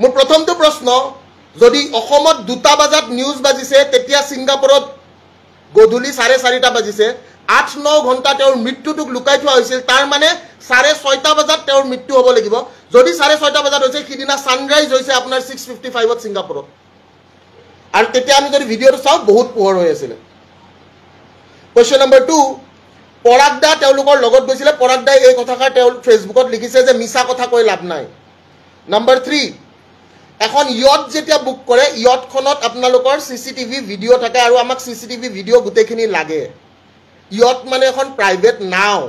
মোৰ প্ৰথমটো প্ৰশ্ন যদি অসমত 2টা বজাত নিউজ বাজিছে তেতিয়া ছিংগাপুৰত গধূলি 4:30 বাজিছে 8-9 ঘণ্টা তেওঁৰ মৃত্যুটোক লুকাই থোৱা হৈছিল তাৰ মানে 6:30 বজাত তেওঁৰ মৃত্যু হ'ব লাগিব যদি 6:30 বজাত হৈছে সিদিনা সানৰাইজ হৈছে আপোনাৰ 6:55 ত ছিংগাপুৰত আৰু তেতিয়া আমি যদি ভিডিঅটো চাওঁ বহুত পোহৰ হৈ আছিল কোৱেশ্চন নম্বৰ 2 পৰাগদা তেওঁলোকৰ লগত গৈছিলে পৰাগদাই এই কথাষাৰ তেওঁ ফেচবুকত লিখিছে যে মিছা কথা কৈ লাভ নাই নম্বৰ 3 এখন ইয়ট যেতিয়া বুক কৰে ইয়টখনত আপোনালোকৰ সিসিটিভি ভিডিও থাকে আৰু আমাক সিসিটিভি ভিডিও গুটেখিনি লাগে ইয়ট মানে এখন প্ৰাইভেট নাও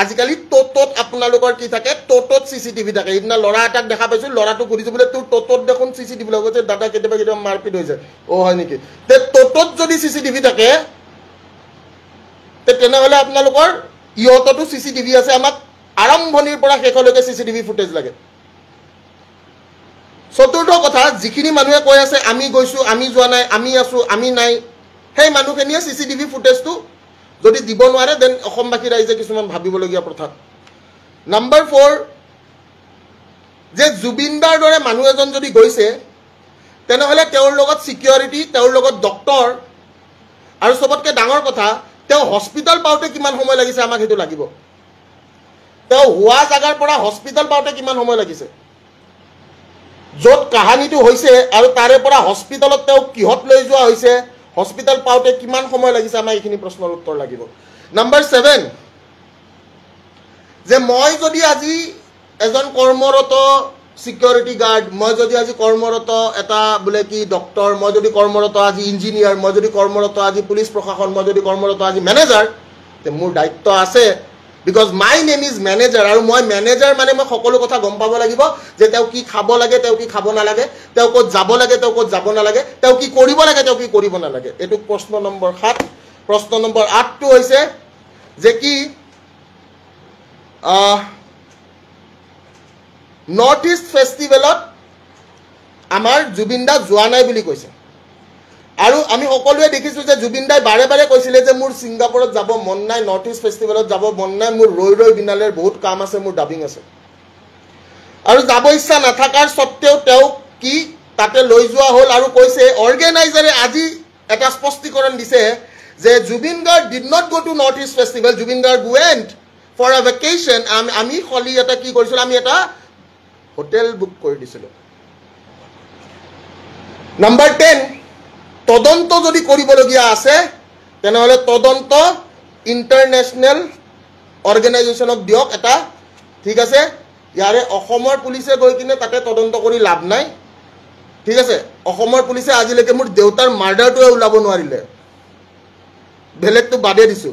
আজিকালি টোটোত আপোনালোকৰ কি থাকে টোটোত সিসিটিভি থাকে ইদিনা লৰা এটাক দেখা পাইছো লৰাটো ঘুৰিছে বোলে তোৰ টোটোত দেখোন সিসিটিভি লগতে দাদা কেতিয়াবা মাৰপিট হৈ যায় ও হয় নেকি তে টোটোত যদি সিসিটিভি থাকে তে তেনেহলে আপোনালোকৰ ইয়টতো সিসিটিভি আছে আমাক আৰম্ভণিৰ পৰা শেষলৈকে সিসিটিভি ফুটেজ লাগে চতুৰ্থ কথা যিখিনি মানুহে কৈ আছে আমি গৈছো আমি যোৱা নাই আমি আছো আমি নাই সেই মানুহখিনিয়ে সিসিটিভি ফুটেজটো যদি দিব নোৱাৰে দেন অসমবাসী ৰাইজে কিছুমান ভাবিবলগীয়া কথা নম্বৰ 4 যে জুবিনদাৰ দৰে মানুহ এজন যদি গৈছে তেনেহলে তেওঁৰ লগত সিকিউৰিটি তেওঁৰ লগত ডক্টৰ আৰু সবতকে ডাঙৰ কথা তেওঁ হস্পিটাল পাওঁতে কিমান সময় লাগিছে আমাক হেতু লাগিব তেওঁ হোৱা জাগাৰ পৰা হস্পিটাল পাওঁতে কিমান সময় লাগিছে যত কাহানীটো হৈছে আৰু তাৰে পৰা হস্পিটালত তেওঁ কিহত লৈ যোৱা হৈছে হস্পিটাল পাওঁতে কিমান সময় লাগিছে আমাৰ এইখিনি প্ৰশ্নৰ উত্তৰ লাগিব নম্বৰ 7 যে মই যদি আজি এজন কৰ্মৰত সিকিউৰিটি গাৰ্ড মই যদি আজি কৰ্মৰত এটা বুলে কি ডক্টৰ মই যদি কৰ্মৰত আজি ইঞ্জিনিয়াৰ মই যদি কৰ্মৰত আজি পুলিচ প্ৰশাসন মই যদি কৰ্মৰত আজি মেনেজাৰ তে মোৰ দায়িত্ব আছে because my name is manager আৰু মই মেনেজাৰ মানে মই সকলো কথা গম পাব লাগিব যে তেওঁ কি খাব লাগে তেওঁ কি খাব না লাগে তেওঁ ক'ত যাব লাগে তেওঁ ক'ত যাব না লাগে তেওঁ কি কৰিব লাগে তেওঁ কি কৰিব না লাগে এটো প্ৰশ্ন নম্বৰ 7 প্ৰশ্ন নম্বৰ 8 টো হৈছে যে কি নৰ্থ ইষ্ট ফেষ্টিভেলত আমাৰ জুবিনদা যোৱা নাই বুলি কৈছে আৰু আমি সকলোৱে দেখিছো যে জুবিনদাই বাৰে বাৰে কৈছিলে যে মোৰ ছিংগাপুৰত যাব মন নাই নৰ্থ ইষ্ট ফেষ্টিভেলত যাব মন নাই মোৰ ৰৈ বিনালেৰ বহুত কাম আছে মোৰ ডাবিং আছে আৰু যাব ইচ্ছা নাথাকাৰ সত্ত্বেও তেওঁ কি তাতে লৈ যোৱা হল আৰু কৈছে অৰ্গানাইজাৰে আজি এটা স্পষ্টীকৰণ দিছে যে Zubeen Garg did not go to north east festival Zubeen Garg went for a vacation আমি খলি এটা কি কৰিছিল আমি এটা হোটেল বুক কৰি দিছিলো নম্বৰ 10 তদন্ত যদি কৰিবলগীয়া আছে তেনেহলে তদন্ত ইন্টাৰনেশনাল অৰ্গানাইজেশনক দিয়ক এটা ঠিক আছে ইয়াৰে অসমৰ পুলিচে গৈ কিনে তাতে তদন্ত কৰি লাভ নাই ঠিক আছে অসমৰ পুলিচে আজিলৈকে মোৰ দেউতাৰ মাৰ্ডাৰটোৱে উলাব নোৱাৰিলে বেলেগটো বাদে দিছো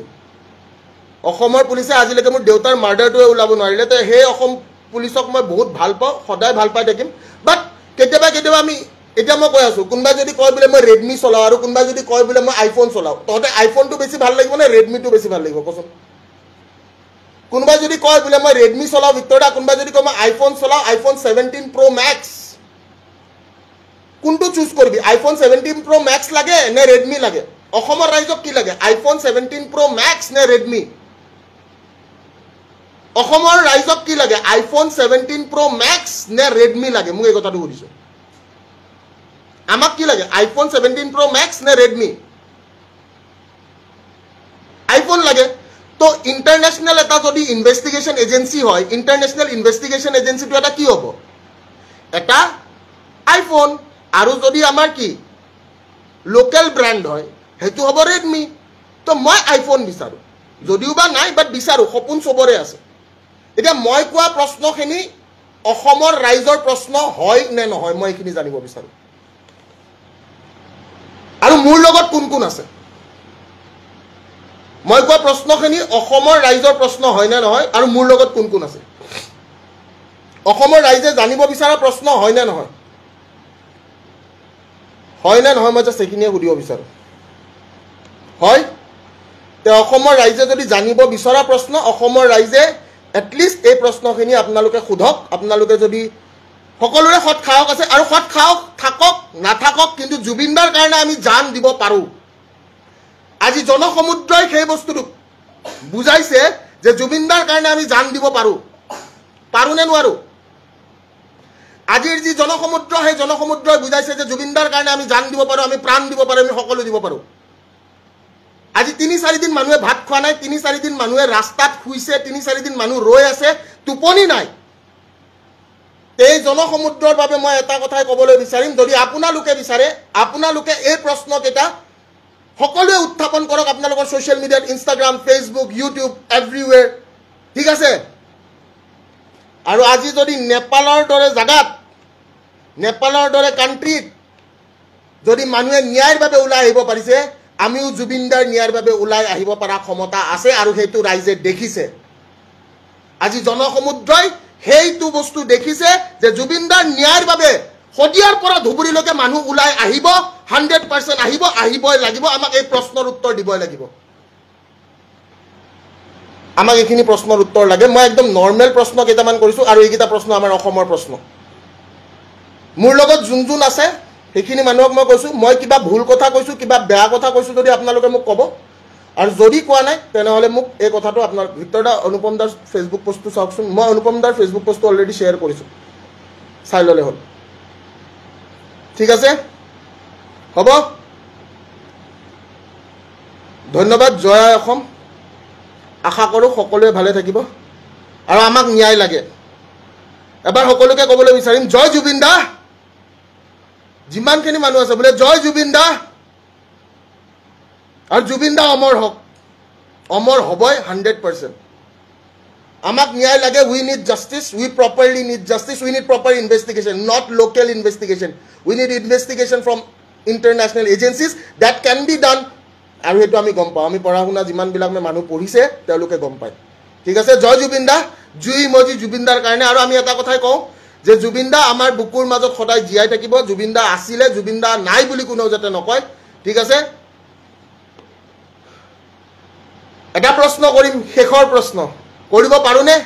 অসমৰ পুলিচে আজিলৈকে মোৰ দেউতাৰ মাৰ্ডাৰটোৱে উলাব নোৱাৰিলে তে হে অসম পুলিচক মই বহুত ভাল পাওঁ সদায় ভাল পাই থাকিম বাট কেতিয়াবা আমি এটা মই কৈ আছো কোনবা যদি কয় বলে মই ৰেডমি চলাও আৰু কোনবা যদি কয় বলে মই আইফোন চলাও তহতে আইফোনটো বেছি ভাল লাগিব না ৰেডমিটো বেছি ভাল লাগিব কোন কোনবা যদি কয় বলে মই ৰেডমি চলাও ভিতৰটা কোনবা যদি কয় মই আইফোন চলাও আইফোন 17 Pro Max কোনটো চুজ কৰিবি আইফোন 17 Pro Max লাগে নে ৰেডমি লাগে অসমৰ ৰাইজক কি লাগে আইফোন 17 Pro Max নে ৰেডমি অসমৰ ৰাইজক কি লাগে আইফোন 17 Pro Max নে ৰেডমি লাগে মই এই কথাটো সুধিছো আমাক কি লাগে আইফোন 17 Pro Max নে ৰেডমি আইফোন লাগে তো ইন্টাৰনেশনাল এটা যদি ইনভেষ্টিগেশন এজেন্সি হয় ইন্টাৰনেশনাল ইনভেষ্টিগেশন এজেন্সিটো এটা কি হ'ব এটা আইফোন আৰু যদি আমাৰ কি লোকেল ব্ৰ্যান্ড হয় হেতু হ'ব ৰেডমি তো মই আইফোন বিচাৰো যদিও বা নাই বাট বিচাৰো সপোন সবৰে আছে এটা মই কোৱা প্ৰশ্নখিনি অসমৰ ৰাইজৰ প্ৰশ্ন হয় নে নহয় মই এখিনি জানিব বিচাৰো আৰু মোৰ লগত কোন কোন আছে মই কোৱা প্ৰশ্নখিনি অসমৰ ৰাইজৰ প্ৰশ্ন হয় নে নহয় আৰু মোৰ লগত কোন কোন আছে অসমৰ ৰাইজে জানিব বিচৰা প্ৰশ্ন হয় নে নহয় মই যে সেখিনিয়ে সুধিব বিচাৰো হয় তে অসমৰ ৰাইজে যদি জানিব বিচৰা প্ৰশ্ন অসমৰ ৰাইজে এটলিষ্ট এই প্ৰশ্নখিনি আপোনালোকে খুধক আপোনালোকে যদি সকলোৰে হট খাওক আছে আৰু হট খাওক থাকক নাথাকক কিন্তু জুবিনদাৰ কাৰণে আমি জান দিব পাৰো আজি জনসমুদ্ৰই সেই বস্তুটো বুজাইছে যে জুবিনদাৰ কাৰণে আমি জান দিব পাৰো নে নোৱাৰো আজিৰ যি জনসমুদ্ৰ সেই জনসমুদ্ৰই বুজাইছে যে জুবিনদাৰ কাৰণে আমি জান দিব পাৰোঁ, আমি প্ৰাণ দিব পাৰোঁ, আমি সকলো দিব পাৰোঁ। আজি ৩-৪ দিন মানুহে ভাত খোৱা নাই, ৩-৪ দিন মানুহে ৰাস্তাত শুইছে, ৩-৪ দিন মানুহ ৰৈ আছে, টোপনি নাই। এই জনসমুদ্ৰৰ বাবে মই এটা কথাই ক'বলৈ বিচাৰিম, যদি আপোনালোকে বিচাৰে আপোনালোকে এই প্ৰশ্নকেইটা সকলোৱে উত্থাপন কৰক আপোনালোকৰ ছ'চিয়েল মিডিয়াত, ইনষ্টাগ্ৰাম, ফেচবুক, ইউটিউব, এভৰিৱেৰ, ঠিক আছে। আৰু আজি যদি নেপালৰ দৰে জাগাত, নেপালৰ দৰে কাণ্ট্ৰিত যদি মানুহে ন্যায়ৰ বাবে ওলাই আহিব পাৰিছে, আমিও জুবিনদাৰ ন্যায়ৰ বাবে ওলাই আহিব পৰা ক্ষমতা আছে, আৰু সেইটো ৰাইজে দেখিছে। আজি জনসমুদ্ৰই সেইটো বস্তু দেখিছে যে জুবিনদাৰ ন্যায়ৰ বাবে শদিয়াৰ পৰা ধুবুৰীলৈকে মানুহ ওলাই আহিব, 100% আহিব, আহিবই লাগিব। আমাক এই প্ৰশ্নৰ উত্তৰ দিবই লাগিব। আমাক এইখিনি প্ৰশ্নৰ উত্তৰ লাগে। মই একদম নৰ্মেল প্ৰশ্ন কেইটামান কৰিছোঁ, আৰু এইকেইটা প্ৰশ্ন আমাৰ অসমৰ প্ৰশ্ন। মোৰ লগত যোন আছে সেইখিনি মানুহক মই কৈছোঁ, মই কিবা ভুল কথা কৈছোঁ, কিবা বেয়া কথা কৈছোঁ যদি আপোনালোকে মোক ক'ব, আৰু যদি কোৱা নাই তেনেহ'লে মোক এই কথাটো আপোনাৰ ভিক্টৰ দা অনুপম দাৰ ফেচবুক পোষ্টটো চাওকচোন। মই অনুপম দাৰ ফেচবুক পোষ্টটো অলৰেডি শ্বেয়াৰ কৰিছোঁ, চাই ল'লে হ'ল, ঠিক আছে। হ'ব, ধন্যবাদ। জয় অসম। আশা কৰোঁ সকলোৱে ভালে থাকিব, আৰু আমাক ন্যায় লাগে। এবাৰ সকলোকে ক'বলৈ বিচাৰিম, জয় জুবিন দা। যিমানখিনি মানুহ আছে বোলে জয় জুবিন দা, আৰু জুবিন দা অমৰ হওক, অমৰ হ'বই 100%। আমাক ন্যায় লাগে। We need justice, we properly need justice, we need proper investigation, not local investigation. We need investigation from international agencies, that can be done. আৰু সেইটো আমি গম পাওঁ, আমি পঢ়া শুনা যিমানবিলাক মানুহ পঢ়িছে তেওঁলোকে গম পায়, ঠিক আছে। জয় জুবিন দা, জুই ইমজি জুবিন দাৰ কাৰণে। আৰু আমি এটা কথাই কওঁ যে জুবিন দা আমাৰ বুকুৰ মাজত সদায় জীয়াই থাকিব। জুবিন দা আছিলে, জুবিন দা নাই বুলি কোনেও যাতে নকয়, ঠিক আছে। এটা প্ৰশ্ন কৰিম, শেষৰ প্ৰশ্ন কৰিব পাৰোঁনে?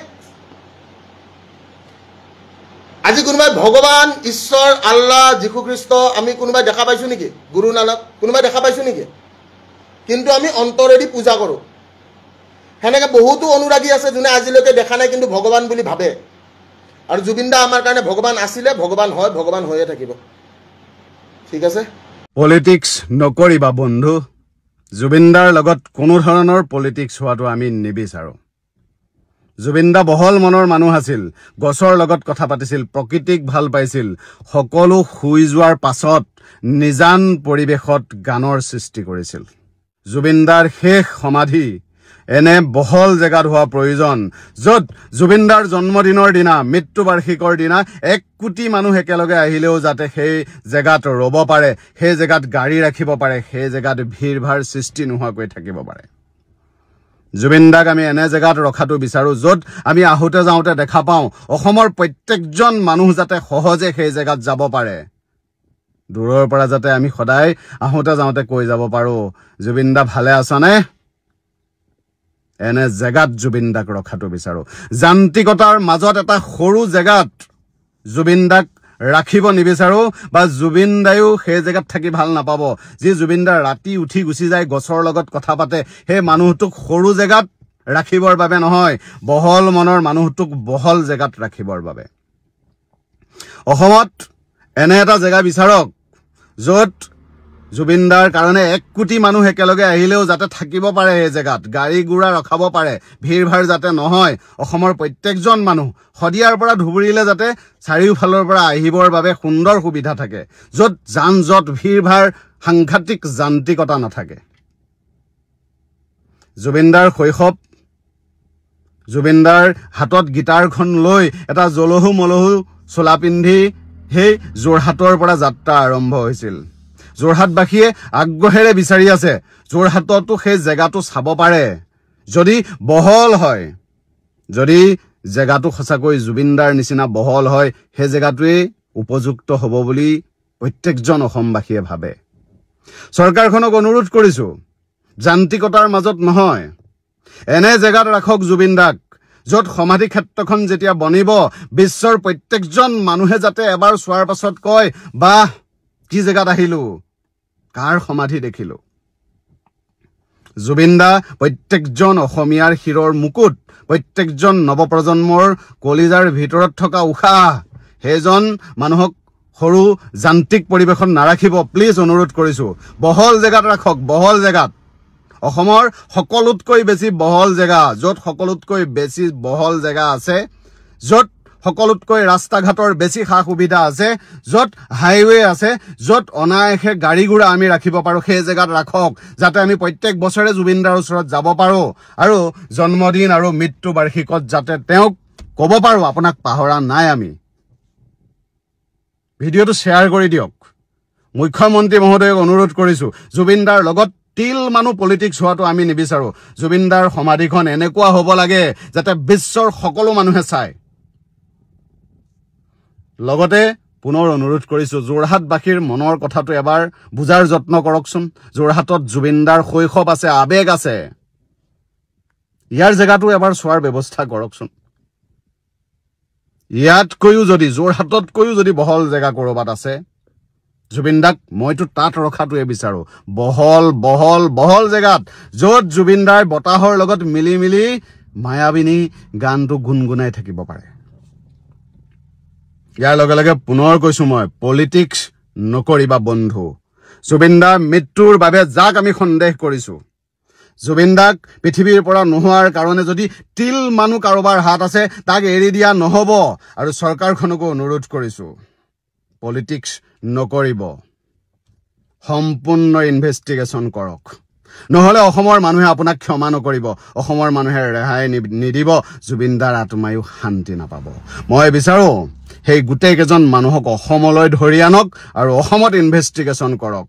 আজি কোনোবাই ভগৱান, ঈশ্বৰ, আল্লাহ, যীশুখ্ৰীষ্ট আমি কোনোবাই দেখা পাইছোঁ নেকি? গুৰু নানক কোনোবাই দেখা পাইছোঁ নেকি? কিন্তু আমি অন্তৰেদি পূজা কৰোঁ। সেনেকৈ বহুতো অনুৰাগী আছে যোনে আজিলৈকে দেখা নাই কিন্তু ভগৱান বুলি ভাবে। আৰু জুবিন দা আমাৰ কাৰণে ভগৱান আছিলে, ভগৱান হয়, ভগৱান হৈয়ে থাকিব, ঠিক আছে। পলিটিক্স নকৰিবা বন্ধু। জুবিনদাৰ লগত কোনো ধৰণৰ পলিটিক্স হোৱাটো আমি নিবিচাৰোঁ। জুবিনদা বহল মনৰ মানুহ আছিল, গছৰ লগত কথা পাতিছিল, প্ৰকৃতিক ভাল পাইছিল। সকলো শুই যোৱাৰ পাছত নিজান পৰিৱেশত গানৰ সৃষ্টি কৰিছিল। জুবিনদাৰ শেষ সমাধি এনে বহল জেগাত হোৱা প্ৰয়োজন, য'ত জুবিনদাৰ জন্মদিনৰ দিনা, মৃত্যুবাৰ্ষিকৰ দিনা 1 কোটি মানুহ একেলগে আহিলেও যাতে সেই জেগাত ৰ'ব পাৰে, সেই জেগাত গাড়ী ৰাখিব পাৰে, সেই জেগাত ভিৰ ভাৰ সৃষ্টি নোহোৱাকৈ থাকিব পাৰে। জুবিনদাক আমি এনে জেগাত ৰখাটো বিচাৰোঁ য'ত আমি আহোঁতে যাওঁতে দেখা পাওঁ অসমৰ প্ৰত্যেকজন মানুহ যাতে সহজে সেই জেগাত যাব পাৰে। দূৰৰ পৰা যাতে আমি সদায় আহোঁতে যাওঁতে কৈ যাব পাৰোঁ, জুবিনদা ভালে আছনে? এনে জেগাত জুবিনদাক ৰখাটো বিচাৰোঁ। যান্ত্ৰিকতাৰ মাজত এটা সৰু জেগাত জুবিনদাক ৰাখিব নিবিচাৰোঁ, বা জুবিনদায়ো সেই জেগাত থাকি ভাল নাপাব। যি জুবিনদা ৰাতি উঠি গুচি যায়, গছৰ লগত কথা পাতে, সেই মানুহটোক সৰু জেগাত ৰাখিবৰ বাবে নহয়, বহল মনৰ মানুহটোক বহল জেগাত ৰাখিবৰ বাবে। অসমত এনে এটা জেগা বিচাৰক য'ত জুবিনদাৰ কাৰণে 1 কোটি মানুহ একেলগে আহিলেও যাতে থাকিব পাৰে, সেই জেগাত গাড়ী গুৰা ৰখাব পাৰে, ভিৰ ভাৰ যাতে নহয়। অসমৰ প্ৰত্যেকজন মানুহ শদিয়াৰ পৰা ধুবুৰীলৈ যাতে চাৰিওফালৰ পৰা আহিবৰ বাবে সুন্দৰ সুবিধা থাকে, য'ত যান জঁট, ভিৰ ভাৰ, সাংঘাতিক যান্ত্ৰিকতা নাথাকে। জুবিনদাৰ শৈশৱ, জুবিনদাৰ হাতত গীটাৰখন লৈ এটা জলহু মলহু চোলা পিন্ধি সেই যোৰহাটৰ পৰা যাত্ৰা আৰম্ভ হৈছিল। যোৰহাটবাসীয়ে আগ্ৰহেৰে বিচাৰি আছে যোৰহাটতো সেই জেগাটো চাব পাৰে, যদি বহল হয়, যদি জেগাটো সঁচাকৈ জুবিনদাৰ নিচিনা বহল হয়, সেই জেগাটোৱেই উপযুক্ত হ'ব বুলি প্ৰত্যেকজন অসমবাসীয়ে ভাবে। চৰকাৰখনক অনুৰোধ কৰিছোঁ, যান্ত্ৰিকতাৰ মাজত নহয়, এনে জেগাত ৰাখক জুবিনদাক, য'ত সমাধি ক্ষেত্ৰখন যেতিয়া বনিব, বিশ্বৰ প্ৰত্যেকজন মানুহে যাতে এবাৰ চোৱাৰ পাছত কয়, বাহ কি জেগাত আহিলোঁ, কাৰ সমাধি দেখিলোঁ। জুবিনদা প্ৰত্যেকজন অসমীয়াৰ শিৰৰ মুকুট, প্ৰত্যেকজন নৱপ্ৰজন্মৰ কলিজাৰ ভিতৰত থকা উশাহ। সেইজন মানুহক সৰু যান্ত্ৰিক পৰিৱেশত নাৰাখিব প্লিজ অনুৰোধ কৰিছোঁ বহল জেগাত ৰাখক বহল জেগাত অসমৰ সকলোতকৈ বেছি বহল জেগা য'ত সকলোতকৈ বেছি বহল জেগা আছে য'ত সকলোতকৈ ৰাস্তা ঘাটৰ বেছি সা সুবিধা আছে য'ত হাইৱে আছে য'ত অনায়াসে গাড়ী ঘোঁৰা আমি ৰাখিব পাৰোঁ সেই জেগাত ৰাখক যাতে আমি প্ৰত্যেক বছৰে জুবিনদাৰ ওচৰত যাব পাৰোঁ আৰু জন্মদিন আৰু মৃত্যু বাৰ্ষিকত যাতে তেওঁক ক'ব পাৰোঁ আপোনাক পাহৰা নাই আমি ভিডিঅ'টো শ্বেয়াৰ কৰি দিয়ক মুখ্যমন্ত্ৰী মহোদয়ক অনুৰোধ কৰিছোঁ জুবিনদাৰ লগত তিল মানুহ পলিটিক্স হোৱাটো আমি নিবিচাৰোঁ জুবিনদাৰ সমাধিখন এনেকুৱা হ'ব লাগে যাতে বিশ্বৰ সকলো মানুহে চায় লগতে পুনৰ অনুৰোধ কৰিছোঁ যোৰহাটবাসীৰ মনৰ কথাটো এবাৰ বুজাৰ যত্ন কৰকচোন যোৰহাটত জুবিনদাৰ শৈশৱ আছে আবেগ আছে ইয়াৰ জেগাটো এবাৰ চোৱাৰ ব্যৱস্থা কৰকচোন ইয়াতকৈও যদি যোৰহাটতকৈও যদি বহল জেগা ক'ৰবাত আছে জুবিনদাক মইতো তাত ৰখাটোৱে বিচাৰোঁ বহল বহল বহল জেগাত য'ত জুবিনদাৰ বতাহৰ লগত মিলি মিলি মায়াবিনী গানটো গুণগুণাই থাকিব পাৰে ইয়াৰ লগে লগে পুনৰ কৈছোঁ মই পলিটিক্স নকৰিবা বন্ধু জুবিনদাৰ মৃত্যুৰ বাবে যাক আমি সন্দেহ কৰিছোঁ জুবিনদাক পৃথিৱীৰ পৰা নোহোৱাৰ কাৰণে যদি তিল মানুহ কাৰোবাৰ হাত আছে তাক এৰি দিয়া নহ'ব আৰু চৰকাৰখনকো অনুৰোধ কৰিছোঁ পলিটিক্স নকৰিব সম্পূৰ্ণ ইনভেষ্টিগেশ্যন কৰক নহ'লে অসমৰ মানুহে আপোনাক ক্ষমা নকৰিব অসমৰ মানুহে ৰেহাই নিদিব জুবিনদাৰ আত্মায়ো শান্তি নাপাব মই বিচাৰোঁ সেই গোটেইকেইজন মানুহক অসমলৈ ধৰি আনক আৰু অসমত ইনভেষ্টিগেশ্যন কৰক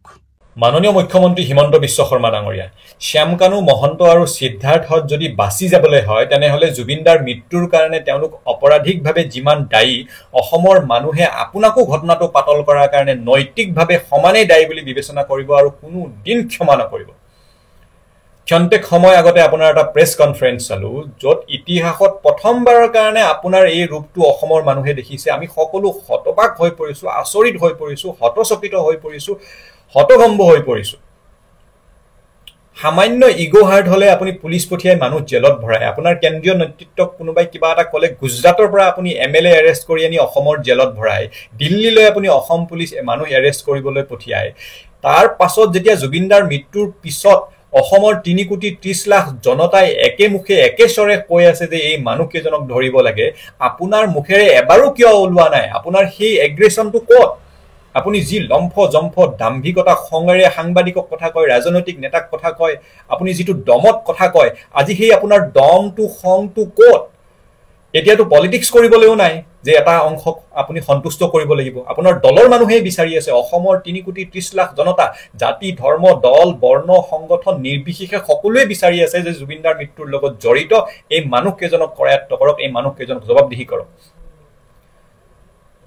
মাননীয় মুখ্যমন্ত্ৰী হিমন্ত বিশ্ব শৰ্মা ডাঙৰীয়া শ্যামকানু মহন্ত আৰু সিদ্ধাৰ্থত যদি বাচি যাবলৈ হয় তেনেহ'লে জুবিনদাৰ মৃত্যুৰ কাৰণে তেওঁলোক অপৰাধিকভাৱে যিমান দায়ী অসমৰ মানুহে আপোনাকো ঘটনাটো পাতল কৰাৰ কাৰণে নৈতিকভাৱে সমানেই দায়ী বুলি বিবেচনা কৰিব আৰু কোনো দিন ক্ষমা নকৰিব ক্ষন্তেক সময় আগতে আপোনাৰ এটা প্ৰেছ কনফাৰেন্স চালো য'ত ইতিহাসত প্ৰথমবাৰৰ কাৰণে আপোনাৰ এই ৰূপটো অসমৰ মানুহে দেখিছে আমি সকলো হতবাক হৈ পৰিছোঁ আচৰিত হৈ পৰিছোঁ হতচকিত হৈ পৰিছোঁ হতভম্ব হৈ পৰিছোঁ সামান্য ইগো হাৰ্ট হ'লে আপুনি পুলিচ পঠিয়াই মানুহ জেলত ভৰাই আপোনাৰ কেন্দ্ৰীয় নেতৃত্বক কোনোবাই কিবা এটা ক'লে গুজৰাটৰ পৰা আপুনি MLA এৰেষ্ট কৰি আনি অসমৰ জেলত ভৰাই দিল্লীলৈ আপুনি অসম পুলিচ মানুহ এৰেষ্ট কৰিবলৈ পঠিয়ায় তাৰ পাছত যেতিয়া জুবিনদাৰ মৃত্যুৰ পিছত অসমৰ 3,30,00,000 জনতাই একেমুখে একেস্বৰে কৈ আছে যে এই মানুহকেইজনক ধৰিব লাগে আপোনাৰ মুখেৰে এবাৰো কিয় ওলোৱা নাই আপোনাৰ সেই এগ্ৰেছনটো ক'ত আপুনি যি লম্ফ জম্ফ দাম্ভিকতা খঙেৰে সাংবাদিকক কথা কয় ৰাজনৈতিক নেতাক কথা কয় আপুনি যিটো দমত কথা কয় আজি সেই আপোনাৰ দমটো খংটো ক'ত এতিয়াতো পলিটিক্স কৰিবলৈও নাই যে এটা অংশক আপুনি সন্তুষ্ট কৰিব লাগিব আপোনাৰ দলৰ মানুহে বিচাৰি আছে অসমৰ 3,30,00,000 জনতা জাতি ধৰ্ম দল বৰ্ণ সংগঠন নিৰ্বিশেষে সকলোৱে বিচাৰি আছে যে জুবিনদাৰ মৃত্যুৰ লগত জড়িত এই মানুহকেইজনক কৰায়ত্ব কৰক এই মানুহকেইজনক জবাবদিহি কৰক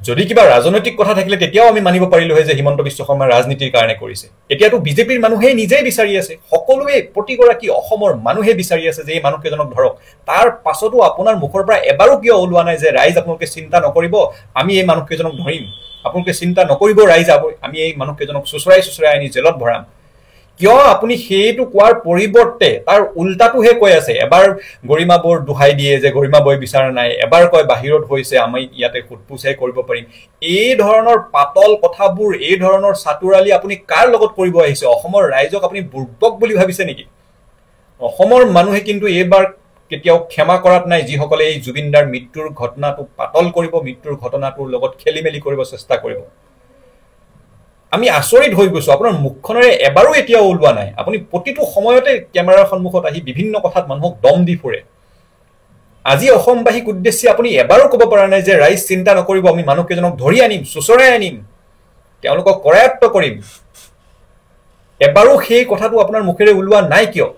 যদি কিবা ৰাজনৈতিক কথা থাকিলে তেতিয়াও আমি মানিব পাৰিলো হয় যে হিমন্ত বিশ্ব শৰ্মা ৰাজনীতিৰ কাৰণে কৰিছে এতিয়াতো বিজেপিৰ মানুহে নিজেই বিচাৰি আছে সকলোৱে প্ৰতিগৰাকী অসমৰ মানুহে বিচাৰি আছে যে এই মানুহকেইজনক ধৰক তাৰ পাছতো আপোনাৰ মুখৰ পৰা এবাৰো কিয় ওলোৱা নাই যে ৰাইজ আপোনালোকে চিন্তা নকৰিব আমি এই মানুহকেইজনক ধৰিম আপোনালোকে চিন্তা নকৰিব ৰাইজ আমি এই মানুহকেইজনক চুচৰাই আনি জেলত ভৰাম কিয় আপুনি সেইটো কোৱাৰ পৰিৱৰ্তে তাৰ উল্টাটোহে কৈ আছে এবাৰ গৰিমা বৌৰ দুহাই দিয়ে যে গৰিমা বৈ বিচাৰা নাই এবাৰ কয় বাহিৰত হৈছে আমি ইয়াতে খুটপুচাই কৰিব পাৰিম এই ধৰণৰ পাতল কথাবোৰ এই ধৰণৰ সাতুৰালি আপুনি কাৰ লগত কৰিব আহিছে অসমৰ ৰাইজক আপুনি বুৰ্বক বুলি ভাবিছে নেকি অসমৰ মানুহে কিন্তু এইবাৰ কেতিয়াও ক্ষমা কৰাত নাই যিসকলে এই জুবিনদাৰ মৃত্যুৰ ঘটনাটো পাতল কৰিব মৃত্যুৰ ঘটনাটোৰ লগত খেলিমেলি কৰিব চেষ্টা কৰিব আমি আচৰিত হৈ গৈছো আপোনাৰ মুখখনেৰে এবাৰো এতিয়া ওলোৱা নাই আপুনি প্ৰতিটো সময়তে কেমেৰাৰ সন্মুখত আহি বিভিন্ন কথাত মানুহক দম দি ফুৰে আজি অসমবাসীক উদ্দেশ্যে আপুনি এবাৰো ক'ব পৰা নাই যে ৰাইজ চিন্তা নকৰিব আমি মানুহকেইজনক ধৰি আনিম চুচৰাই আনিম তেওঁলোকক কৰায়ত্ব কৰিম এবাৰো সেই কথাটো আপোনাৰ মুখেৰে ওলোৱা নাই কিয়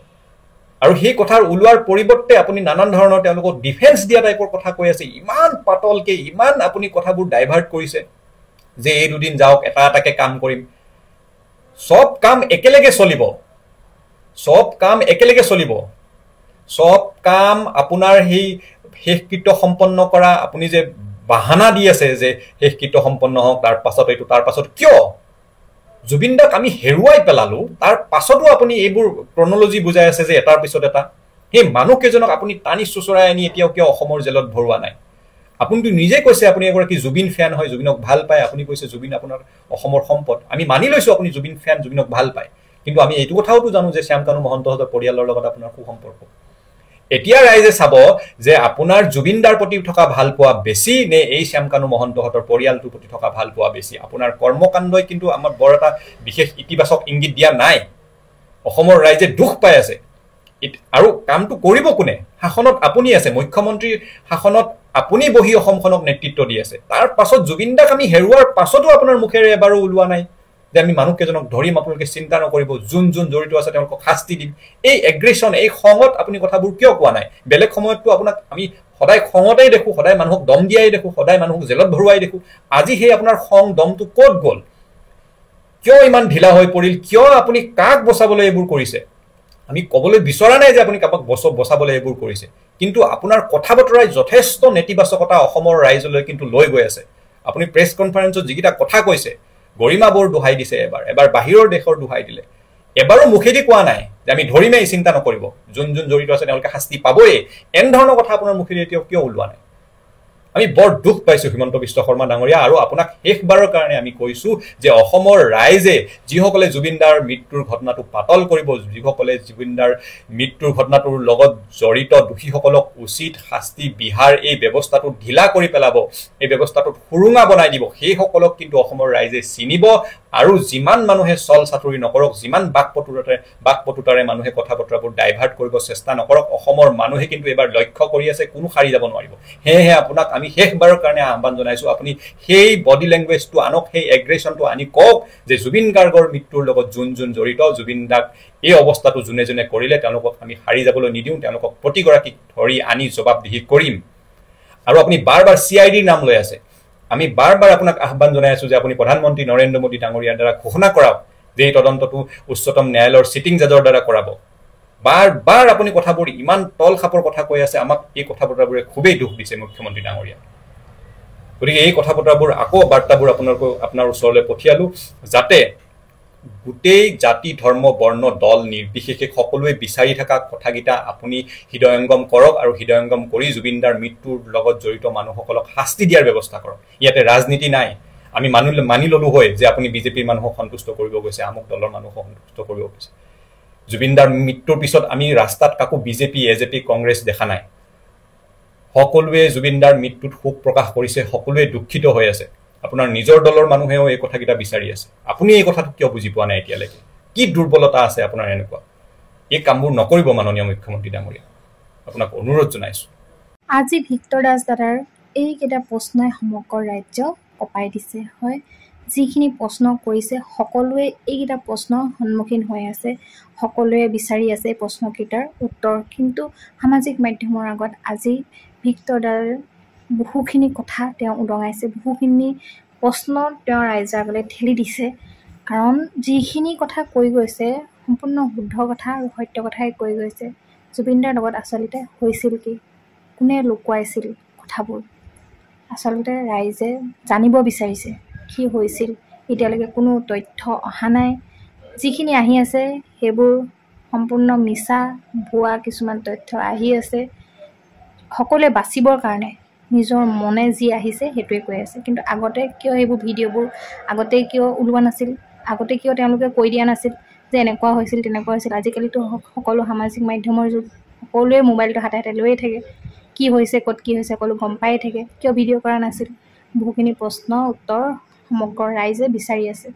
আৰু সেই কথাৰ ওলোৱাৰ পৰিৱৰ্তে আপুনি নানান ধৰণৰ তেওঁলোকক ডিফেন্স দিয়া টাইপৰ কথা কৈ আছে ইমান পাতলকে ইমান আপুনি কথাবোৰ ডাইভাৰ্ট কৰিছে যে এই দুদিন যাওক এটা এটাকে কাম কৰিম সব কাম একেলগে চলিব সব কাম আপোনাৰ সেই শেষকৃত্য সম্পন্ন কৰা আপুনি যে বাহানা দি আছে যে শেষকৃত্য সম্পন্ন হওক তাৰ পাছত কিয় জুবিনদাক আমি হেৰুৱাই পেলালো তাৰ পাছতো আপুনি এইবোৰ ক্ৰনলজি বুজাই আছে যে এটাৰ পিছত এটা সেই মানুহকেইজনক আপুনি টানি চুচৰাই আনি এতিয়াও কিয় অসমৰ জেলত ভৰোৱা নাই আপুনিতো নিজে কৈছে আপুনি এগৰাকী জুবিন ফেন হয়, জুবিনক ভাল পায়, আপুনি কৈছে জুবিন আপোনাৰ অসমৰ সম্পদ। আমি মানি লৈছো আপুনি জুবিন ফেন, জুবিনক ভাল পায়, কিন্তু আমি এইটো কথাওতো জানো যে শ্যাম কানু মহন্তহঁতৰ পৰিয়ালৰ লগত আপোনাৰ সুসম্পৰ্ক। এতিয়া ৰাইজে চাব যে আপোনাৰ জুবিনদাৰ প্ৰতি থকা ভাল পোৱা বেছি নে এই শ্যাম কানু মহন্তহঁতৰ পৰিয়ালটোৰ প্ৰতি থকা ভাল পোৱা বেছি। আপোনাৰ কৰ্মকাণ্ডই কিন্তু আমাৰ বৰ এটা বিশেষ ইতিবাচক ইংগিত দিয়া নাই। অসমৰ ৰাইজে দুখ পাই আছে, আৰু কামটো কৰিব কোনে? শাসনত আপুনি আছে, মুখ্যমন্ত্ৰীৰ শাসনত আপুনি বহি অসমখনক নেতৃত্ব দি আছে। তাৰ পাছত জুবিনদাক আমি হেৰুৱাৰ পাছতো আপোনাৰ মুখেৰে এবাৰো ওলোৱা নাই যে আমি মানুহকেইজনক ধৰিম, আপোনালোকে চিন্তা নকৰিব, যোন যোন জড়িত আছে তেওঁলোকক শাস্তি দিম। এই এগ্ৰেশ্যন, এই খঙত আপুনি কথাবোৰ কিয় কোৱা নাই? বেলেগ সময়ততো আপোনাক আমি সদায় খঙতেই দেখো, সদায় মানুহক দম দিয়াই দেখো, সদায় মানুহক জেলত ভৰোৱাই দেখো। আজি সেই আপোনাৰ খং দমটো ক'ত গ'ল? কিয় ইমান ঢিলা হৈ পৰিল? কিয় আপুনি কাক বচাবলৈ এইবোৰ কৰিছে? আমি ক'বলৈ বিচৰা নাই যে আপুনি কাৰোবাক বচাবলৈ এইবোৰ কৰিছে, কিন্তু আপোনাৰ কথা বতৰাই যথেষ্ট নেতিবাচকতা অসমৰ ৰাইজলৈ কিন্তু লৈ গৈ আছে। আপুনি প্ৰেছ কনফাৰেন্সত যিকেইটা কথা কৈছে, গৰিমা বৰ দোহাই দিছে, এবাৰ বাহিৰৰ দেশৰ দোহাই দিলে, এবাৰো মুখেদি কোৱা নাই যে আমি ধৰিমেই, চিন্তা নকৰিব, যোন যোন জড়িত আছে তেওঁলোকে শাস্তি পাবই। এনেধৰণৰ কথা আপোনাৰ মুখেদি এতিয়াও কিয় ওলোৱা নাই? আমি বৰ দুখ পাইছো হিমন্ত বিশ্ব শৰ্মা ডাঙৰীয়া, আৰু আপোনাক শেষবাৰৰ কাৰণে আমি কৈছো যে অসমৰ ৰাইজে যিসকলে জুবিনদাৰ মৃত্যুৰ ঘটনাটো পাতল কৰিব, যিসকলে জুবিনদাৰ মৃত্যুৰ ঘটনাটোৰ লগত জড়িত দোষীসকলক উচিত শাস্তি বিহাৰ এই ব্যৱস্থাটো ঢিলা কৰি পেলাব, এই ব্যৱস্থাটোত সুৰুঙা বনাই দিব, সেইসকলক কিন্তু অসমৰ ৰাইজে চিনিব। আৰু যিমান মানুহে চল চাতুৰি নকৰক, যিমান বাকপটুতাৰে মানুহে কথা বতৰাবোৰ ডাইভাৰ্ট কৰিব চেষ্টা নকৰক, অসমৰ মানুহে কিন্তু এবাৰ লক্ষ্য কৰি আছে, কোনো সাৰি যাব নোৱাৰিব। সেয়েহে আপোনাক আমি শেষবাৰৰ কাৰণে আহ্বান জনাইছো, আপুনি সেই বডি লেংগুৱেজটো আনক, সেই এগ্ৰেশ্যনটো আনি কওক যে জুবিন গাৰ্গৰ মৃত্যুৰ লগত যোন যোন জড়িত, জুবিন দাক এই অৱস্থাটো যোনে যোনে কৰিলে তেওঁলোকক আমি সাৰি যাবলৈ নিদিওঁ, তেওঁলোকক প্ৰতিগৰাকীক ধৰি আনি জবাবদিহি কৰিম। আৰু আপুনি বাৰ বাৰ CIDৰ নাম লৈ আছে। আমি বাৰ বাৰ আপোনাক আহ্বান জনাই আছো যে আপুনি প্ৰধানমন্ত্ৰী নৰেন্দ্ৰ মোদী ডাঙৰীয়াৰ দ্বাৰা ঘোষণা কৰাওক যে এই তদন্তটো উচ্চতম ন্যায়ালয়ৰ চিটিং জাজৰ দ্বাৰা কৰাব। বাৰ বাৰ আপুনি কথাবোৰ ইমান তল খাপৰ কথা কৈ আছে, আমাক এই কথা বতৰাবোৰে খুবেই দুখ দিছে মুখ্যমন্ত্ৰী ডাঙৰীয়া। গতিকে এই কথা বতৰাবোৰ আকৌ বাৰ্তাবোৰ আপোনাৰ ওচৰলৈ পঠিয়ালো, যাতে গোটেই জাতি ধৰ্ম বৰ্ণ দল নিৰ্বিশেষে সকলোৱে বিচাৰি থকা কথাকেইটা আপুনি হৃদয়ংগম কৰক, আৰু হৃদয়ংগম কৰি জুবিনদাৰ মৃত্যুৰ লগত জড়িত মানুহসকলক শাস্তি দিয়াৰ ব্যৱস্থা কৰক। ইয়াতে ৰাজনীতি নাই। আমি মানি ললো হয় যে আপুনি বিজেপিৰ মানুহক সন্তুষ্ট কৰিব গৈছে, আমুক দলৰ মানুহক সন্তুষ্ট কৰিব গৈছে। জুবিনদাৰ মৃত্যুৰ পিছত আমি ৰাস্তাত কাকো বিজেপি, AJP, কংগ্ৰেছ দেখা নাই। সকলোৱে জুবিনদাৰ মৃত্যুত শোক প্ৰকাশ কৰিছে, সকলোৱে দুখিত হৈ আছে। আপোনাৰ নিজৰ দলৰ মানুহেও এই কথাকেইটা বিচাৰি আছে। আপুনি এই কথাটো কিয় বুজি পোৱা নাই এতিয়ালৈকে? কি দুৰ্বলতা আছে আপোনাৰ এনেকুৱা? এই কামবোৰ নকৰিব মাননীয় মুখ্যমন্ত্ৰী ডাঙৰীয়া, আপোনাক অনুৰোধ জনাইছো। আজি ভিক্টৰ দাস দাদাৰ এইকেইটা প্ৰশ্নই সমগ্ৰ ৰাজ্য কঁপাই দিছে। হয়, যিখিনি প্ৰশ্ন কৰিছে সকলোৱে এইকেইটা প্ৰশ্নৰ সন্মুখীন হৈ আছে, সকলোৱে বিচাৰি আছে এই প্ৰশ্নকেইটাৰ উত্তৰ। কিন্তু সামাজিক মাধ্যমৰ আগত আজি ভিক্টৰ দাৰ বহুখিনি কথা তেওঁ উদঙাইছে, বহুখিনি প্ৰশ্ন তেওঁ ৰাইজৰ আগলৈ ঠেলি দিছে। কাৰণ যিখিনি কথা কৈ গৈছে সম্পূৰ্ণ শুদ্ধ কথা আৰু সত্য কথাই কৈ গৈছে। জুবিনদাৰ লগত আচলতে হৈছিল কি, কোনে লুকুৱাইছিল কথাবোৰ, আচলতে ৰাইজে জানিব বিচাৰিছে কি হৈছিল। এতিয়ালৈকে কোনো তথ্য অহা নাই, যিখিনি আহি আছে সেইবোৰ সম্পূৰ্ণ মিছা ভুৱা কিছুমান তথ্য আহি আছে। সকলোৱে বাচিবৰ কাৰণে নিজৰ মনে যি আহিছে সেইটোৱে কৈ আছে। কিন্তু আগতে কিয় সেইবোৰ ভিডিঅ'বোৰ আগতে কিয় ওলোৱা নাছিল? আগতে কিয় তেওঁলোকে কৈ দিয়া নাছিল যে এনেকুৱা হৈছিল তেনেকুৱা হৈছিল? আজিকালিতো সকলো সামাজিক মাধ্যমৰ যুগ, সকলোৱে মোবাইলটো হাতে হাতে লৈয়ে থাকে, কি হৈছে ক'ত কি হৈছে সকলো গম পায়ে থাকে। কিয় ভিডিঅ' কৰা নাছিল? বহুখিনি প্ৰশ্ন উত্তৰ সমগ্ৰ ৰাইজে বিচাৰি আছে।